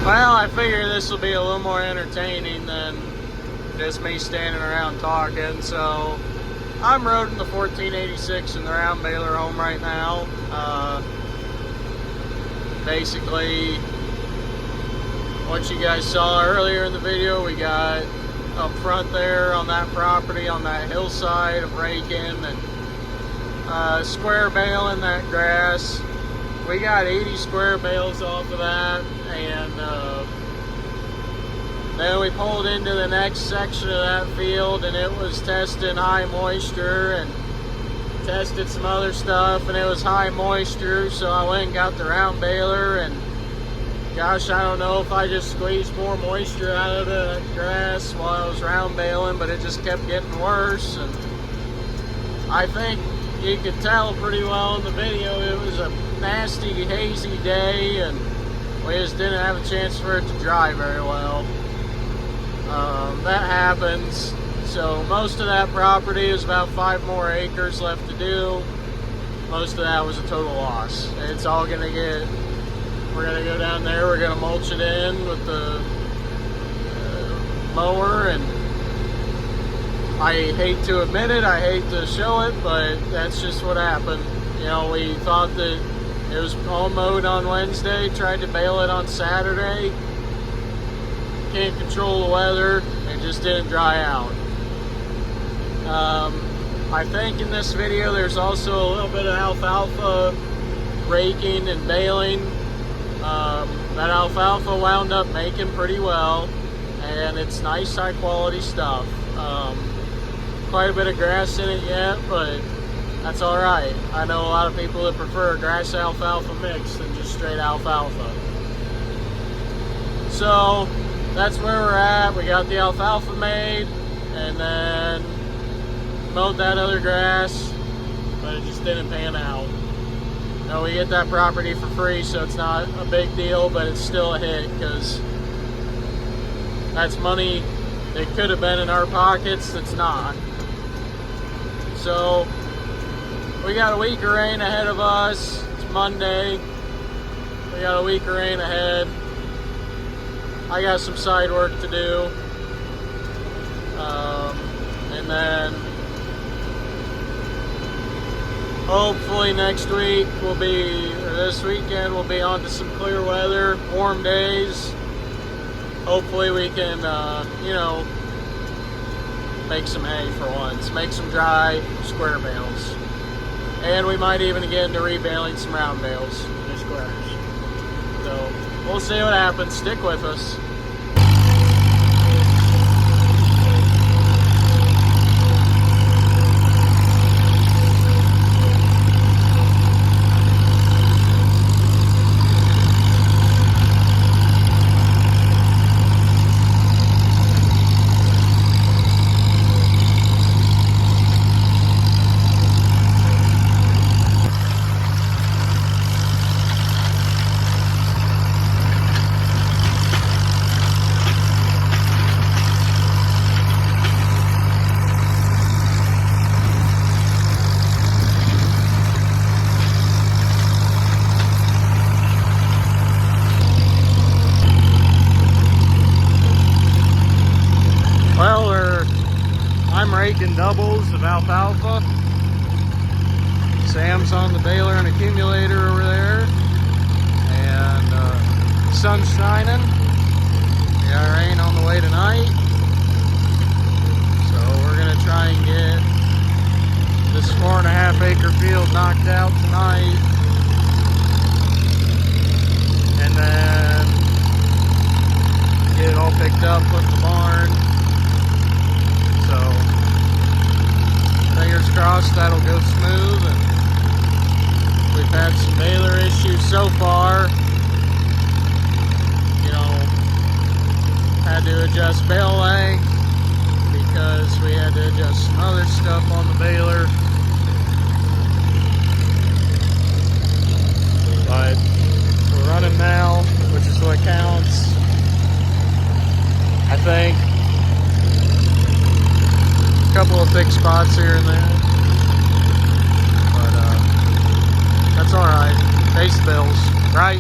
Well, I figure this will be a little more entertaining than just me standing around talking. So I'm roading the 1486 in the round baler home right now. Basically, what you guys saw earlier in the video, we got up front there on that property, on that hillside, a break-in and square baling that grass. We got 80 square bales off of that, and then we pulled into the next section of that field, and it was testing high moisture, and tested some other stuff, and it was high moisture. So I went and got the round baler, and gosh, I don't know if I just squeezed more moisture out of the grass while I was round baling, but it just kept getting worse. And I think you could tell pretty well in the video it was a nasty, hazy day, and we just didn't have a chance for it to dry very well. That happens. So most of that property is about 5 more acres left to do. Most of that was a total loss. It's all gonna get, we're gonna go down there, we're gonna mulch it in with the mower, and I hate to admit it, I hate to show it, but that's just what happened. You know, we thought that it was all mowed on Wednesday, tried to bale it on Saturday. Can't control the weather, it just didn't dry out. I think in this video there's also a little bit of alfalfa raking and baling. That alfalfa wound up making pretty well, and it's nice, high quality stuff. Quite a bit of grass in it yet, but that's all right. I know a lot of people that prefer a grass alfalfa mix than just straight alfalfa. So that's where we're at. We got the alfalfa made, and then mowed that other grass, but it just didn't pan out. Now we get that property for free, so it's not a big deal, but it's still a hit because that's money that could have been in our pockets that's not. So we got a week of rain ahead of us. It's Monday. We got a week of rain ahead. I got some side work to do. And then hopefully next week or this weekend we'll be on to some clear weather, warm days. Hopefully we can, you know, make some hay for once, make some dry square bales. And we might even get into rebaling some round bales in squares. So we'll see what happens. Stick with us. I'm raking doubles of alfalfa. Sam's on the baler and accumulator over there. And sun's shining. We got rain on the way tonight. So we're gonna try and get this 4.5 acre field knocked out tonight. And then get it all picked up with the barn. So fingers crossed that'll go smooth. And we've had some baler issues so far. You know, had to adjust bale length because we had to adjust some other stuff on the baler. But we're running now, which is what counts. I think a couple of thick spots here and there, but that's all right. Pays the bills, right?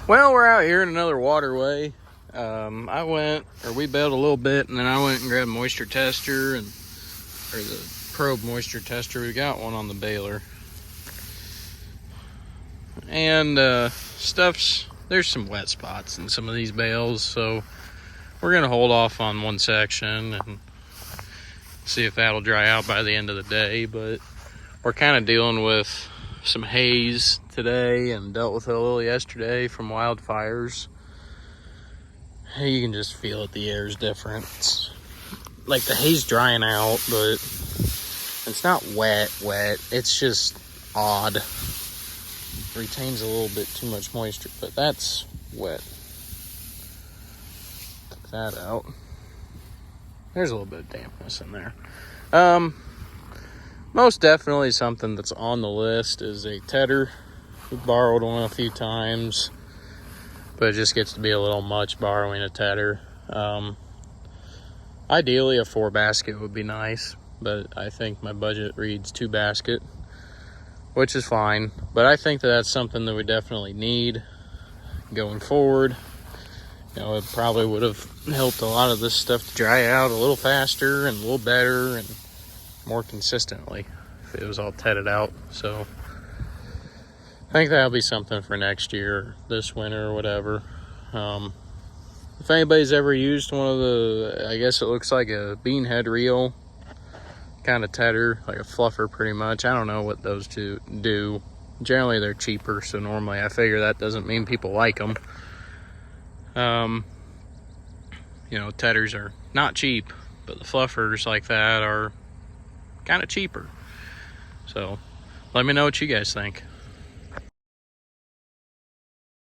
Well, we're out here in another waterway. We bailed a little bit, and then I went and grabbed a moisture tester or the probe moisture tester. We got one on the Baler. And there's some wet spots in some of these bales, so we're gonna hold off on one section and see if that'll dry out by the end of the day. But we're kind of dealing with some haze today and dealt with it a little yesterday from wildfires. You can just feel it, the air's different. It's like the haze drying out, but it's not wet, it's just odd. Retains a little bit too much moisture, but that's wet. Took that out. There's a little bit of dampness in there. Most definitely something that's on the list is a tedder. We borrowed one a few times, but it just gets to be a little much borrowing a tedder. Ideally a 4-basket would be nice, but I think my budget reads 2-basket, which is fine. But I think that's something that we definitely need going forward. It probably would have helped a lot of this stuff to dry out a little faster and a little better and more consistently if it was all tedded out. So I think that'll be something for next year, this winter or whatever. If anybody's ever used one of I guess it looks like a bean head reel kind of tedder, like a fluffer pretty much. I don't know what those two do. Generally they're cheaper, so normally I figure that doesn't mean people like them. Tedders are not cheap, but the fluffers like that are kind of cheaper. So let me know what you guys think.